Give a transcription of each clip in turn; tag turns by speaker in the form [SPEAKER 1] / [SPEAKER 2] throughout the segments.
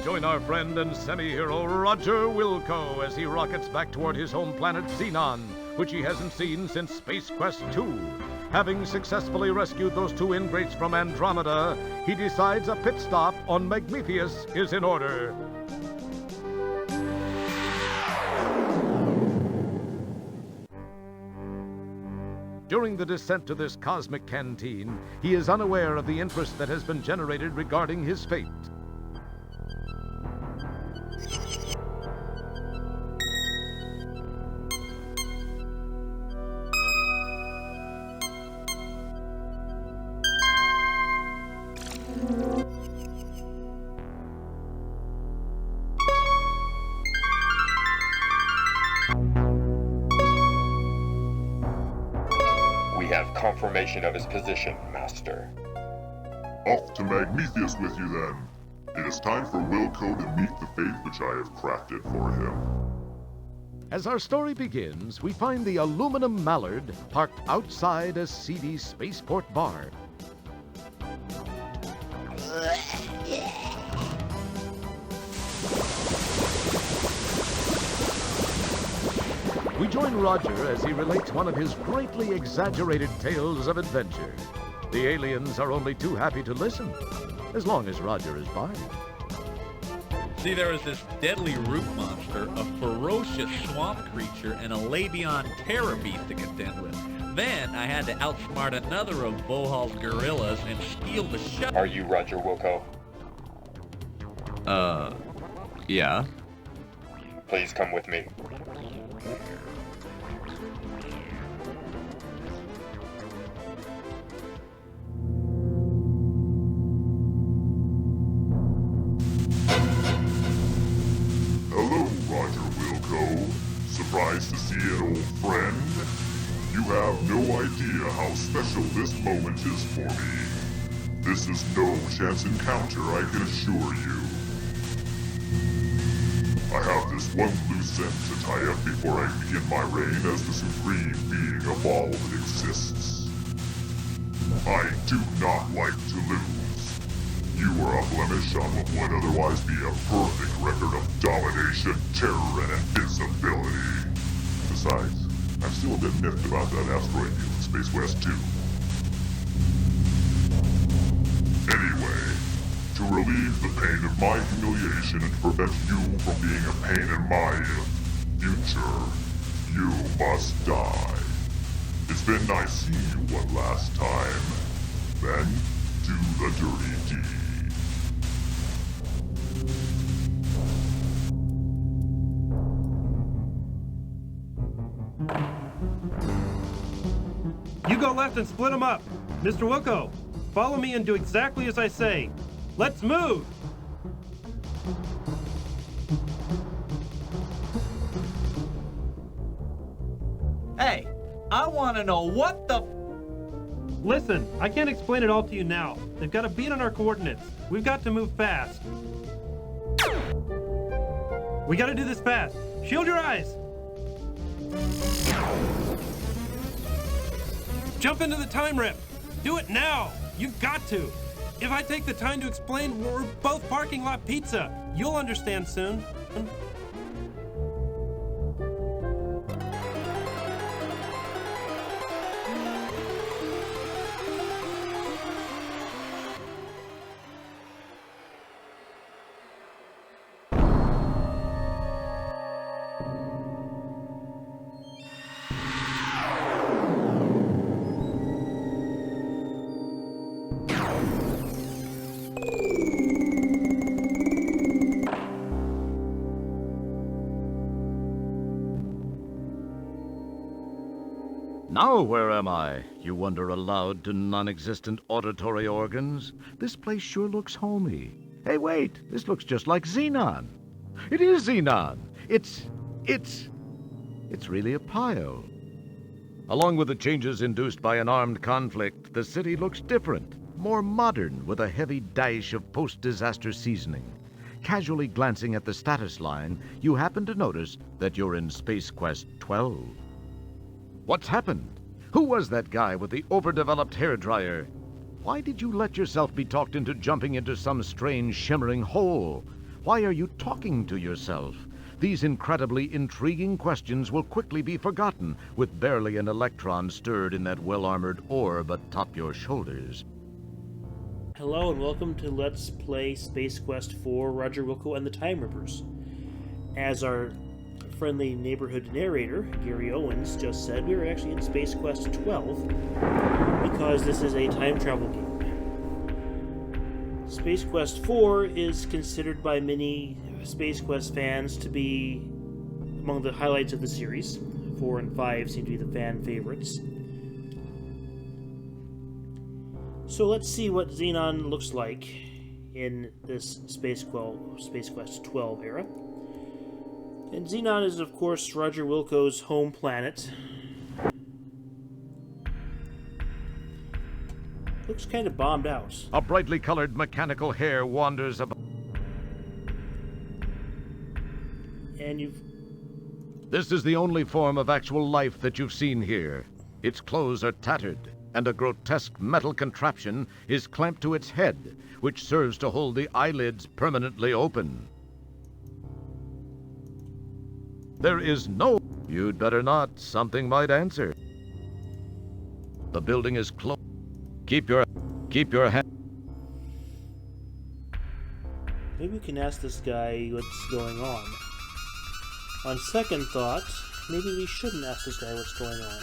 [SPEAKER 1] Join our friend and semi-hero Roger Wilco as he rockets back toward his home planet Xenon, which he hasn't seen since Space Quest II. Having successfully rescued those two ingrates from Andromeda, he decides a pit stop on Magmethius is in order. During the descent to this cosmic canteen, he is unaware of the interest that has been generated regarding his fate.
[SPEAKER 2] Confirmation of his position, Master.
[SPEAKER 3] Off to Magmethius with you, then. It is time for Wilco to meet the fate which I have crafted for him.
[SPEAKER 1] As our story begins, we find the aluminum Mallard parked outside a seedy spaceport bar. We join Roger as he relates one of his greatly exaggerated tales of adventure. The aliens are only too happy to listen, as long as Roger is by.
[SPEAKER 4] See, there was this deadly root monster, a ferocious swamp creature, and a Labion terror beast to contend with. Then I had to outsmart another of Bohal's gorillas and steal the shuttle.
[SPEAKER 2] Are you Roger Wilco?
[SPEAKER 4] Yeah.
[SPEAKER 2] Please come with me.
[SPEAKER 3] Hello, Roger Wilco. Surprised to see an old friend? You have no idea how special this moment is for me. This is no chance encounter, I can assure you. I have this one loose end to tie up before I begin my reign as the supreme being of all that exists. I do not like to lose. You are a blemish on what would otherwise be a perfect record of domination, terror, and invincibility. Besides, I'm still a bit miffed about that asteroid deal in Space Quest II. Anyway, to relieve the pain of my humiliation and to prevent you from being a pain in my future, you must die. It's been nice seeing you one last time. Then, do the dirty deed.
[SPEAKER 5] You go left and split them up. Mr. Wilco, follow me and do exactly as I say. Let's move!
[SPEAKER 4] Hey, I want to know what the...
[SPEAKER 5] Listen, I can't explain it all to you now. They've got a beat on our coordinates. We've got to move fast. We gotta do this fast. Shield your eyes! Jump into the time rip! Do it now! You've got to! If I take the time to explain, we're both parking lot pizza. You'll understand soon.
[SPEAKER 1] Now where am I? You wonder aloud to non-existent auditory organs. This place sure looks homey. Hey, wait! This looks just like Xenon. It is Xenon! It's really a pile. Along with the changes induced by an armed conflict, the city looks different, more modern, with a heavy dash of post-disaster seasoning. Casually glancing at the status line, you happen to notice that you're in Space Quest 12. What's happened? Who was that guy with the overdeveloped hairdryer? Why did you let yourself be talked into jumping into some strange shimmering hole? Why are you talking to yourself? These incredibly intriguing questions will quickly be forgotten with barely an electron stirred in that well-armored orb atop your shoulders.
[SPEAKER 6] Hello and welcome to Let's Play Space Quest 4, Roger Wilco and the Time Rippers. As our friendly neighborhood narrator, Gary Owens, just said, we are actually in Space Quest 12 because this is a time travel game. Space Quest 4 is considered by many Space Quest fans to be among the highlights of the series. 4 and 5 seem to be the fan favorites. So let's see what Xenon looks like in this Space Quest 12 era. And Xenon is, of course, Roger Wilco's home planet. Looks kind of bombed out.
[SPEAKER 1] A brightly colored mechanical hair wanders about.
[SPEAKER 6] And
[SPEAKER 1] This is the only form of actual life that you've seen here. Its clothes are tattered, and a grotesque metal contraption is clamped to its head, which serves to hold the eyelids permanently open. There is no... You'd better not. Something might answer. The building is closed. Keep your hand...
[SPEAKER 6] maybe we can ask this guy what's going on. On second thought, maybe we shouldn't ask this guy what's going on.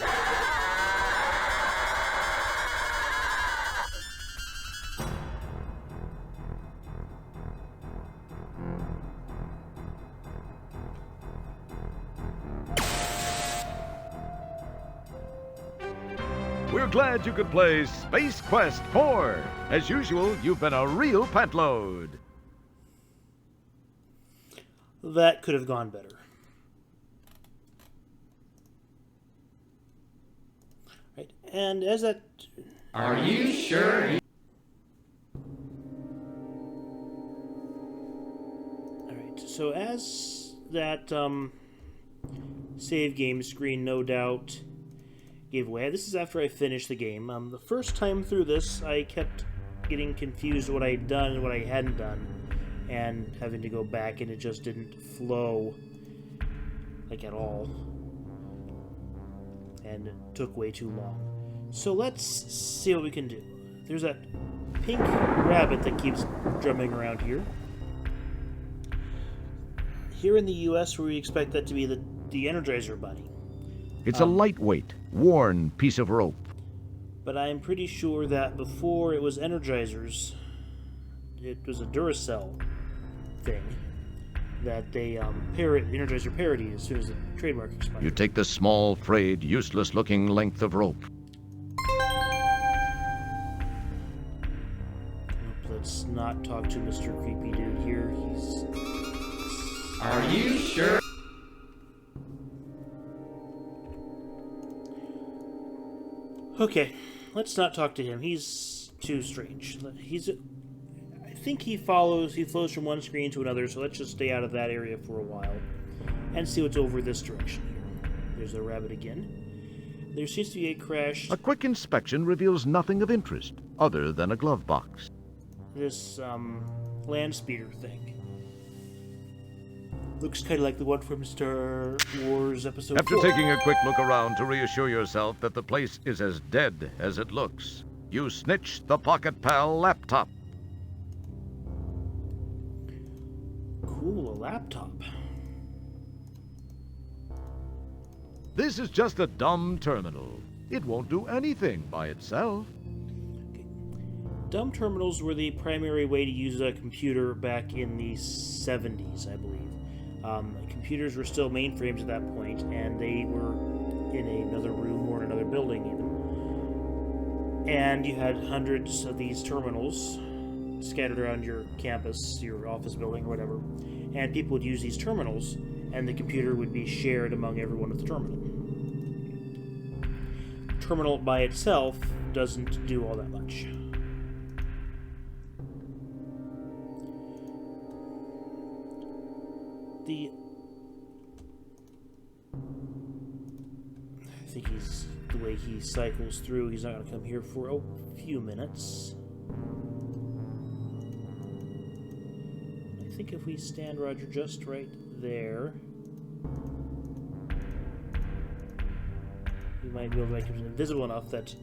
[SPEAKER 1] We're glad you could play Space Quest 4. As usual, you've been a real pantload.
[SPEAKER 6] That could have gone better. Right, and as that...
[SPEAKER 7] Are you sure?
[SPEAKER 6] Alright, so as that save game screen no doubt gave away, this is after I finished the game. The first time through this, I kept getting confused what I had done and what I hadn't done, and having to go back, and it just didn't flow, like, at all. And it took way too long. So let's see what we can do. There's that pink rabbit that keeps drumming around here. Here in the US, we expect that to be the Energizer Bunny.
[SPEAKER 1] It's a lightweight, worn piece of rope.
[SPEAKER 6] But I'm pretty sure that before it was Energizers, it was a Duracell thing that they Energizer parodied as soon as the trademark expired.
[SPEAKER 1] You take the small, frayed, useless-looking length of rope.
[SPEAKER 6] Let's not talk to Mr. Creepy Dude here. He's...
[SPEAKER 7] Are you sure?
[SPEAKER 6] Okay, let's not talk to him. He's too strange. I think he flows from one screen to another, so let's just stay out of that area for a while and see what's over this direction here. There's the rabbit again. There seems to be a crash.
[SPEAKER 1] A quick inspection reveals nothing of interest, other than a glove box.
[SPEAKER 6] This, land speeder thing. Looks kind of like the one from Star Wars Episode 4.
[SPEAKER 1] After taking a quick look around to reassure yourself that the place is as dead as it looks, you snitch the Pocket Pal laptop.
[SPEAKER 6] Cool, a laptop.
[SPEAKER 1] This is just a dumb terminal. It won't do anything by itself.
[SPEAKER 6] Okay. Dumb terminals were the primary way to use a computer back in the 70s, I believe. Computers were still mainframes at that point, and they were in another room or another building even. And you had hundreds of these terminals scattered around your campus, your office building, or whatever. And people would use these terminals, and the computer would be shared among everyone at the terminal. The terminal by itself doesn't do all that much. I think the way he cycles through, he's not going to come here for a few minutes. I think if we stand Roger just right there, we might be able to make him invisible enough that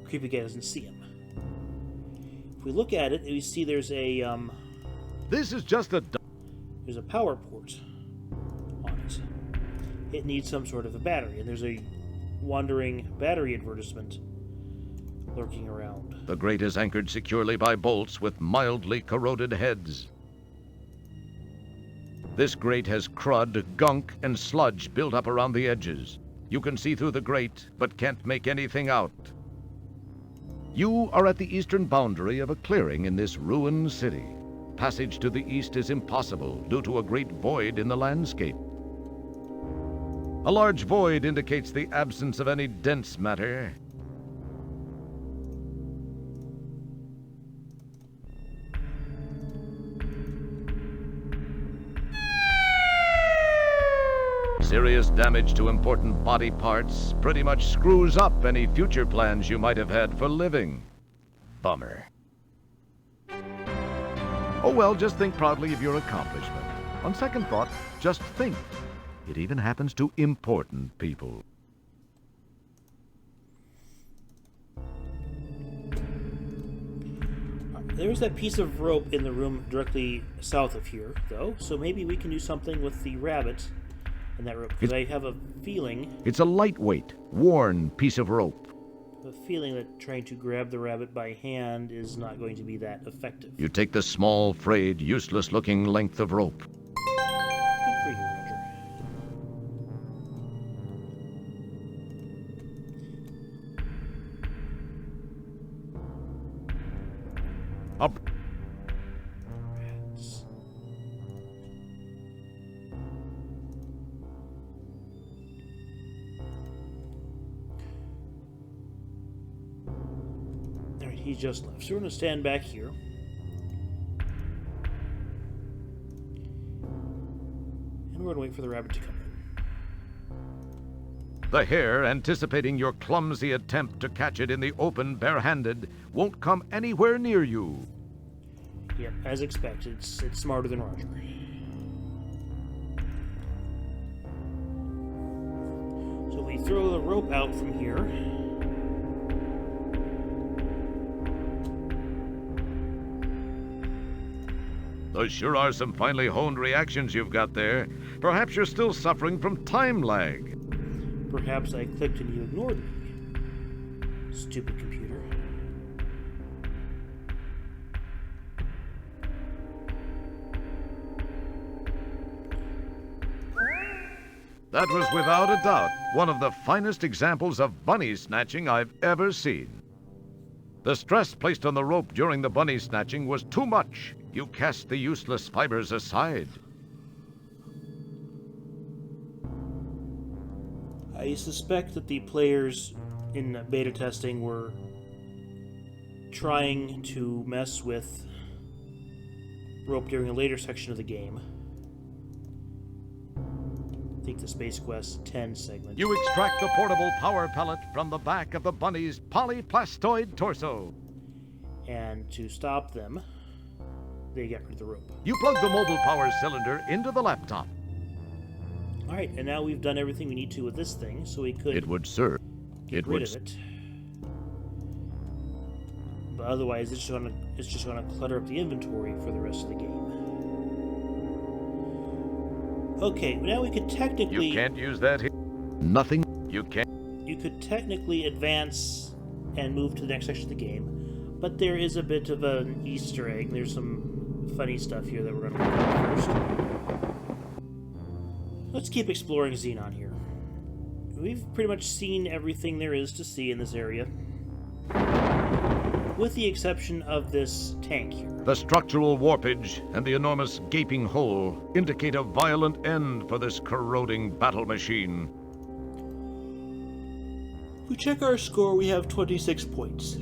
[SPEAKER 6] creepy guy doesn't see him. If we look at it, we see there's a
[SPEAKER 1] This is just a...
[SPEAKER 6] there's a power port on it. It needs some sort of a battery, and there's a wandering battery advertisement lurking around.
[SPEAKER 1] The grate is anchored securely by bolts with mildly corroded heads. This grate has crud, gunk, and sludge built up around the edges. You can see through the grate, but can't make anything out. You are at the eastern boundary of a clearing in this ruined city. Passage to the east is impossible due to a great void in the landscape. A large void indicates the absence of any dense matter. Serious damage to important body parts pretty much screws up any future plans you might have had for living. Bummer. Oh well, just think proudly of your accomplishment. On second thought, just think. It even happens to important people.
[SPEAKER 6] There's that piece of rope in the room directly south of here, though, so maybe we can do something with the rabbit in that rope, because I have a feeling...
[SPEAKER 1] It's a lightweight, worn piece of rope.
[SPEAKER 6] a feeling that trying to grab the rabbit by hand is not going to be that effective.
[SPEAKER 1] You take the small, frayed, useless-looking length of rope.
[SPEAKER 6] Good for you, Roger.
[SPEAKER 1] Up.
[SPEAKER 6] Rats. Alright, he just left. So we're going to stand back here. And we're going to wait for the rabbit to come in.
[SPEAKER 1] The hare, anticipating your clumsy attempt to catch it in the open barehanded, won't come anywhere near you.
[SPEAKER 6] Yep, as expected, it's smarter than Roger. So we throw the rope out from here.
[SPEAKER 1] Those sure are some finely honed reactions you've got there. Perhaps you're still suffering from time lag.
[SPEAKER 6] Perhaps I clicked and you ignored me. Stupid computer.
[SPEAKER 1] That was without a doubt one of the finest examples of bunny snatching I've ever seen. The stress placed on the rope during the bunny snatching was too much. You cast the useless fibers aside.
[SPEAKER 6] I suspect that the players in beta testing were trying to mess with rope during a later section of the game. I think the Space Quest 10 segment.
[SPEAKER 1] You extract the portable power pellet from the back of the bunny's polyplastoid torso.
[SPEAKER 6] And to stop them, they got rid of the rope.
[SPEAKER 1] You plug the mobile power cylinder into the laptop.
[SPEAKER 6] Alright, and now we've done everything we need to with this thing, so we could
[SPEAKER 1] It would serve.
[SPEAKER 6] get rid of it. But otherwise, it's just gonna clutter up the inventory for the rest of the game. Okay, now we could technically...
[SPEAKER 1] You can't use that here. Nothing. You can't.
[SPEAKER 6] You could technically advance and move to the next section of the game, but there is a bit of an Easter egg. There's some funny stuff here that we're going to look at first. Let's keep exploring Xenon here. we've pretty much seen everything there is to see in this area. With the exception of this tank here.
[SPEAKER 1] The structural warpage and the enormous gaping hole indicate a violent end for this corroding battle machine.
[SPEAKER 6] If we check our score, we have 26 points.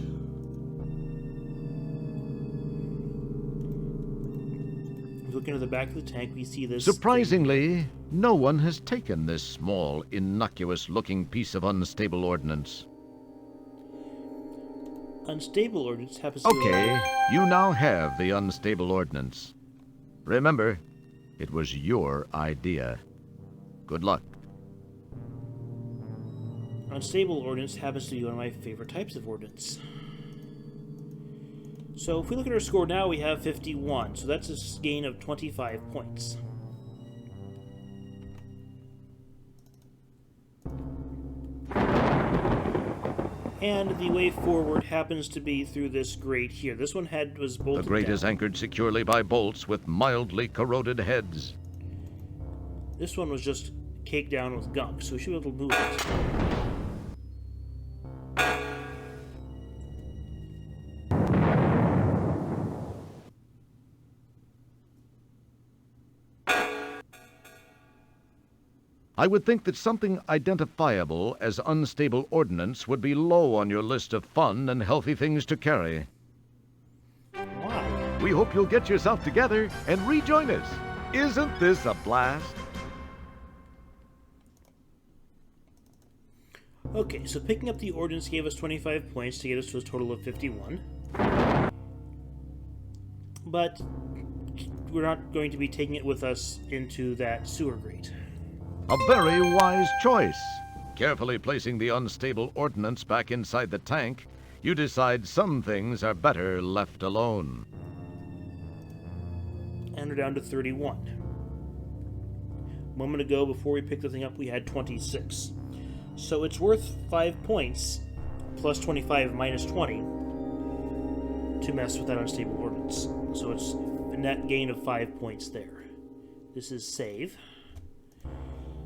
[SPEAKER 6] Looking at the back of the tank, we see this...
[SPEAKER 1] Surprisingly, no one has taken this small, innocuous-looking piece of unstable ordnance.
[SPEAKER 6] Unstable ordnance happens to...
[SPEAKER 1] Okay, you now have the unstable ordnance. Remember, it was your idea. Good luck.
[SPEAKER 6] Unstable ordnance happens to be one of my favorite types of ordnance. So if we look at our score now, we have 51. So that's a gain of 25 points. And the way forward happens to be through this grate here. This one was bolted
[SPEAKER 1] The grate
[SPEAKER 6] down.
[SPEAKER 1] is anchored securely by bolts with mildly corroded heads.
[SPEAKER 6] This one was just caked down with gunk, so we should be able to move it.
[SPEAKER 1] I would think that something identifiable as unstable ordnance would be low on your list of fun and healthy things to carry.
[SPEAKER 6] Why?
[SPEAKER 1] We hope you'll get yourself together and rejoin us. Isn't this a blast?
[SPEAKER 6] Okay, so picking up the ordnance gave us 25 points to get us to a total of 51. But we're not going to be taking it with us into that sewer grate.
[SPEAKER 1] A very wise choice. Carefully placing the unstable ordnance back inside the tank, you decide some things are better left alone.
[SPEAKER 6] And we're down to 31. A moment ago, before we picked the thing up, we had 26. So it's worth 5 points, plus 25 minus 20, to mess with that unstable ordnance. So it's a net gain of 5 points there. This is save.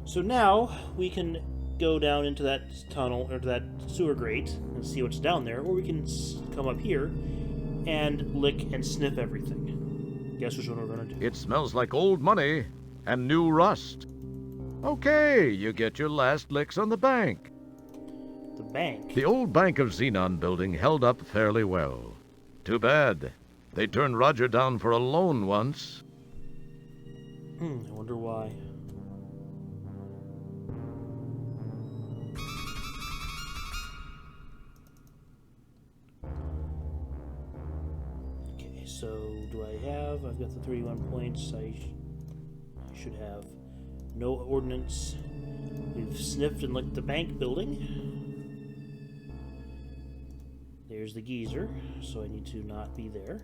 [SPEAKER 6] So now we can go down into that tunnel, or to that sewer grate, and see what's down there, or we can come up here and lick and sniff everything. Guess which one we're going to do?
[SPEAKER 1] It smells like old money and new rust. Okay, you get your last licks on the bank.
[SPEAKER 6] The bank.
[SPEAKER 1] The old Bank of Xenon building held up fairly well. Too bad. They turned Roger down for a loan once.
[SPEAKER 6] I wonder why. Okay, so do I have? I've got the 31 points. I should have no ordnance. We've sniffed and licked the bank building. There's the geyser, so I need to not be there.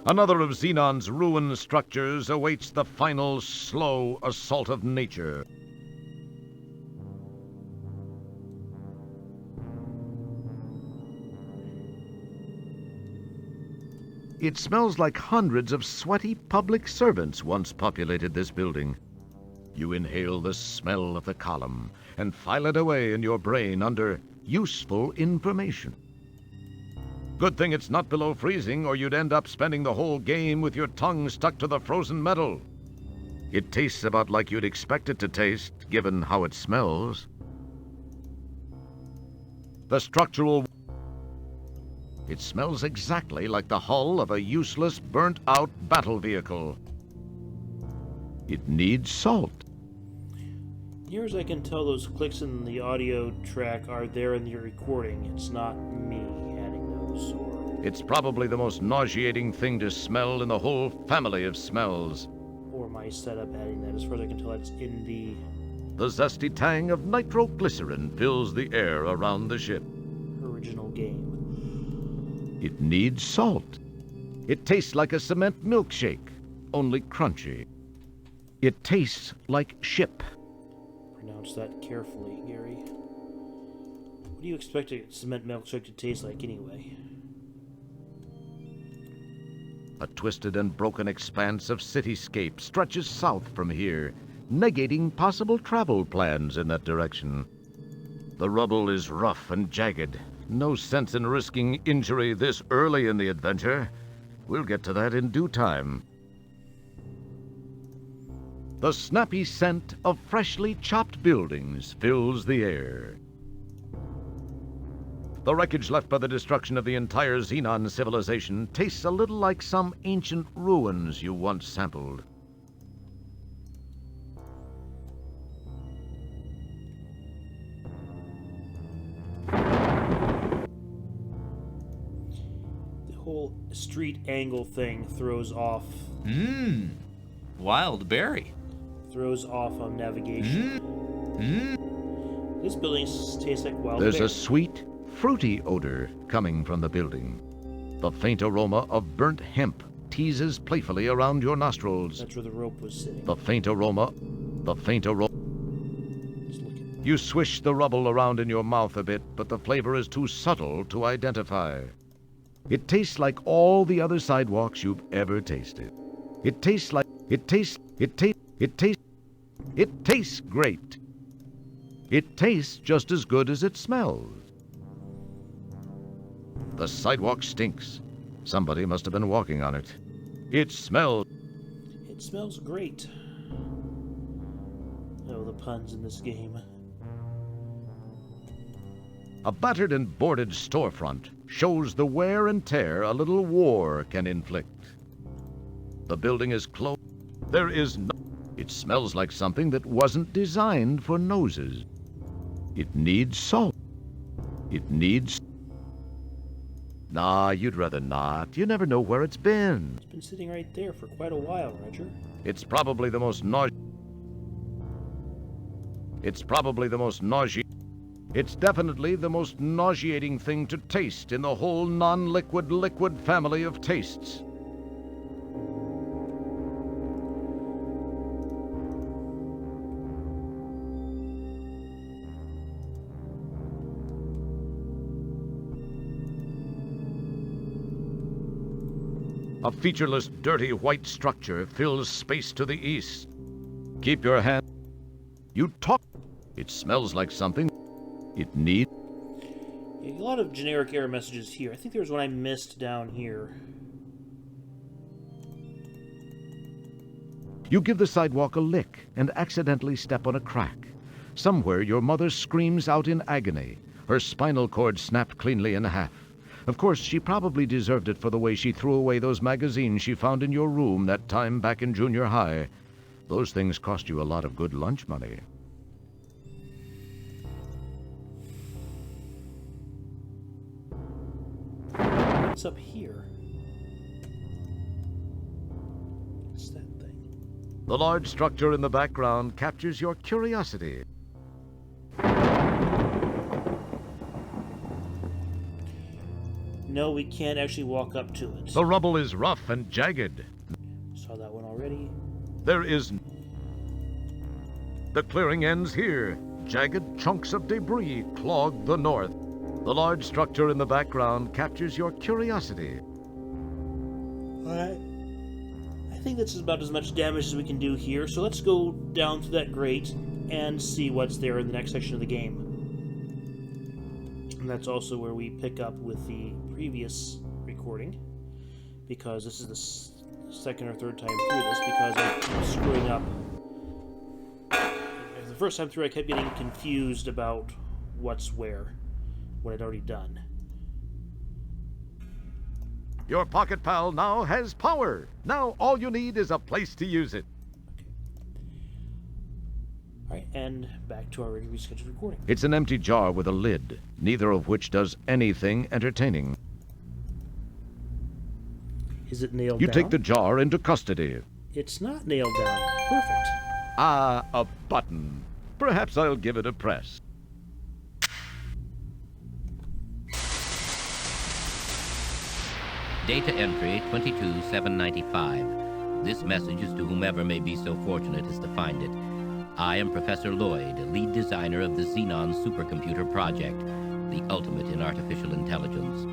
[SPEAKER 1] Another of Xenon's ruined structures awaits the final slow assault of nature. It smells like hundreds of sweaty public servants once populated this building. You inhale the smell of the column and file it away in your brain under useful information. Good thing it's not below freezing, or you'd end up spending the whole game with your tongue stuck to the frozen metal. It tastes about like you'd expect it to taste, given how it smells. The structural... It smells exactly like the hull of a useless, burnt-out battle vehicle. It needs salt.
[SPEAKER 6] Near as I can tell, those clicks in the audio track are there in the recording. It's not me adding those, or...
[SPEAKER 1] It's probably the most nauseating thing to smell in the whole family of smells.
[SPEAKER 6] or my setup adding that. As far as I can tell, it's in the
[SPEAKER 1] The zesty tang of nitroglycerin fills the air around the ship.
[SPEAKER 6] original game.
[SPEAKER 1] It needs salt. It tastes like a cement milkshake, only crunchy. It tastes like ship.
[SPEAKER 6] Pronounce that carefully, Gary. What do you expect a cement milkshake to taste like anyway?
[SPEAKER 1] A twisted and broken expanse of cityscape stretches south from here, negating possible travel plans in that direction. The rubble is rough and jagged. No sense in risking injury this early in the adventure. We'll get to that in due time. The snappy scent of freshly chopped buildings fills the air. The wreckage left by the destruction of the entire Xenon civilization tastes a little like some ancient ruins you once sampled.
[SPEAKER 6] The whole street angle thing throws off
[SPEAKER 4] Wild berry.
[SPEAKER 6] Navigation. This building tastes like wild
[SPEAKER 1] There's
[SPEAKER 6] berry.
[SPEAKER 1] a sweet, fruity odor coming from the building. The faint aroma of burnt hemp teases playfully around your nostrils.
[SPEAKER 6] That's where the rope was sitting.
[SPEAKER 1] The faint aroma.
[SPEAKER 6] Just looking.
[SPEAKER 1] You swish the rubble around in your mouth a bit, but the flavor is too subtle to identify. It tastes like all the other sidewalks you've ever tasted. It tastes great. It tastes just as good as it smells. The sidewalk stinks. Somebody must have been walking on it. It smells.
[SPEAKER 6] It smells great. Oh, the puns in this game.
[SPEAKER 1] A battered and boarded storefront shows the wear and tear a little war can inflict. The building is closed. There is no... It smells like something that wasn't designed for noses. It needs salt. It needs... Nah, you'd rather not. You never know where it's been.
[SPEAKER 6] It's been sitting right there for quite a while, Roger.
[SPEAKER 1] It's probably the most It's definitely the most nauseating thing to taste in the whole non-liquid liquid family of tastes. A featureless, dirty white structure fills space to the east. Keep your hand. You talk. It smells like something. It needs.
[SPEAKER 6] A lot of generic error messages here. I think there was one I missed down here.
[SPEAKER 1] You give the sidewalk a lick and accidentally step on a crack. Somewhere your mother screams out in agony. Her spinal cord snapped cleanly in half. Of course, she probably deserved it for the way she threw away those magazines she found in your room that time back in junior high. Those things cost you a lot of good lunch money.
[SPEAKER 6] What's up here? What's that thing?
[SPEAKER 1] The large structure in the background captures your curiosity.
[SPEAKER 6] No, we can't actually walk up to it.
[SPEAKER 1] The rubble is rough and jagged.
[SPEAKER 6] Saw that one already.
[SPEAKER 1] There is... The clearing ends here. Jagged chunks of debris clog the north. The large structure in the background captures your curiosity.
[SPEAKER 6] Alright. I think this is about as much damage as we can do here, so let's go down to that grate and see what's there in the next section of the game. And that's also where we pick up with the previous recording, because this is the second or third time through this, because I keep screwing up. The first time through I kept getting confused about what's where, what I'd already done.
[SPEAKER 1] Your pocket pal now has power. Now all you need is a place to use it.
[SPEAKER 6] Alright, and back to our regularly scheduled recording.
[SPEAKER 1] It's an empty jar with a lid, neither of which does anything entertaining.
[SPEAKER 6] Is it nailed
[SPEAKER 1] You
[SPEAKER 6] down?
[SPEAKER 1] take the jar into custody.
[SPEAKER 6] It's not nailed down. Perfect.
[SPEAKER 1] Ah, a button. Perhaps I'll give it a press.
[SPEAKER 8] Data entry 22795. This message is to whomever may be so fortunate as to find it. I am Professor Lloyd, lead designer of the Xenon Supercomputer Project, the ultimate in artificial intelligence.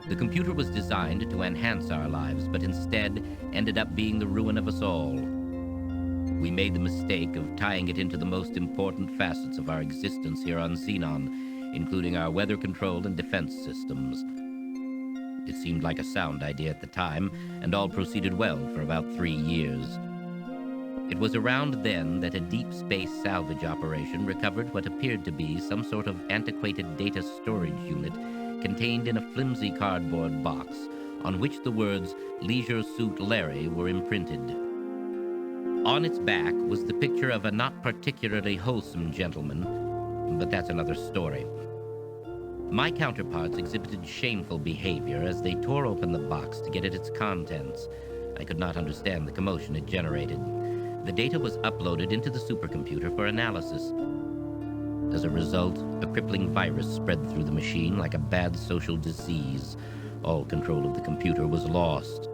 [SPEAKER 8] The computer was designed to enhance our lives, but instead ended up being the ruin of us all. We made the mistake of tying it into the most important facets of our existence here on Xenon, including our weather control and defense systems. It seemed like a sound idea at the time, and all proceeded well for about 3 years. It was around then that a deep space salvage operation recovered what appeared to be some sort of antiquated data storage unit contained in a flimsy cardboard box on which the words Leisure Suit Larry were imprinted. On its back was the picture of a not particularly wholesome gentleman, but that's another story. My counterparts exhibited shameful behavior as they tore open the box to get at its contents. I could not understand the commotion it generated. The data was uploaded into the supercomputer for analysis. As a result, a crippling virus spread through the machine like a bad social disease. All control of the computer was lost.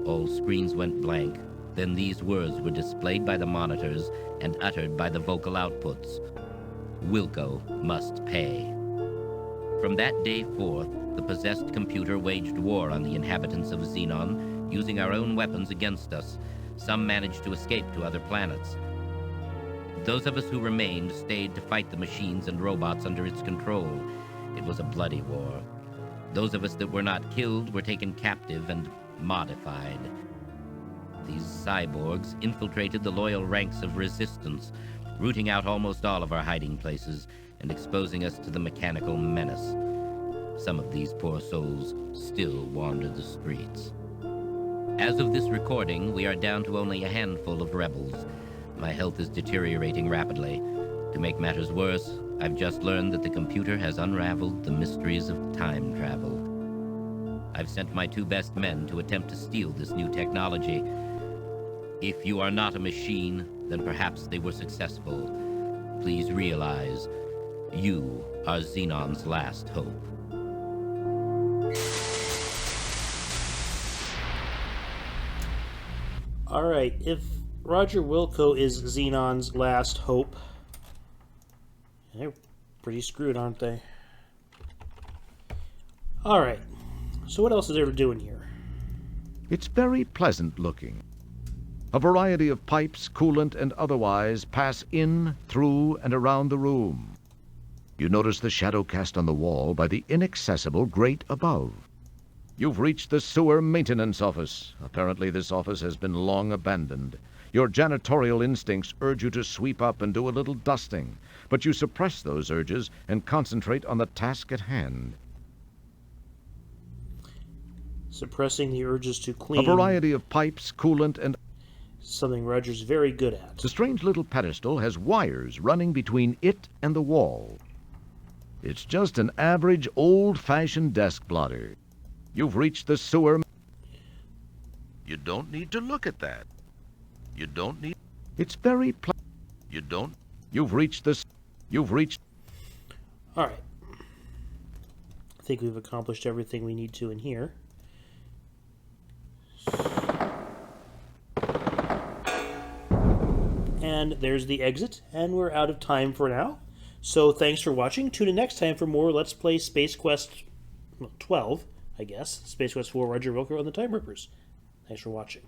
[SPEAKER 8] All screens went blank. Then these words were displayed by the monitors and uttered by the vocal outputs. Wilco must pay. From that day forth, the possessed computer waged war on the inhabitants of Xenon, using our own weapons against us. Some managed to escape to other planets. Those of us who remained stayed to fight the machines and robots under its control. It was a bloody war. Those of us that were not killed were taken captive and modified. These cyborgs infiltrated the loyal ranks of resistance, rooting out almost all of our hiding places and exposing us to the mechanical menace. Some of these poor souls still wander the streets. As of this recording, we are down to only a handful of rebels. My health is deteriorating rapidly. To make matters worse, I've just learned that the computer has unraveled the mysteries of time travel. I've sent my 2 best men to attempt to steal this new technology. If you are not a machine, then perhaps they were successful. Please realize, you are Xenon's last hope.
[SPEAKER 6] Alright, if Roger Wilco is Xenon's last hope, they're pretty screwed, aren't they? Alright, so what else is there to do in here?
[SPEAKER 1] It's very pleasant looking. A variety of pipes, coolant, and otherwise pass in, through, and around the room. You notice the shadow cast on the wall by the inaccessible grate above. You've reached the sewer maintenance office. Apparently this office has been long abandoned. Your janitorial instincts urge you to sweep up and do a little dusting, but you suppress those urges and concentrate on the task at hand.
[SPEAKER 6] Suppressing the urges to clean.
[SPEAKER 1] A variety of pipes, coolant, and
[SPEAKER 6] something Roger's very good at.
[SPEAKER 1] the strange little pedestal has wires running between it and the wall. It's just an average old-fashioned desk blotter. You've reached the sewer. You don't need to look at that. You don't need. It's very You don't. You've reached this. You've reached.
[SPEAKER 6] Alright. I think we've accomplished everything we need to in here. And there's the exit, and we're out of time for now. So thanks for watching. Tune in next time for more Let's Play Space Quest 12, I guess. Space Quest 4 Roger Wilco and the Time Rippers. Thanks for watching.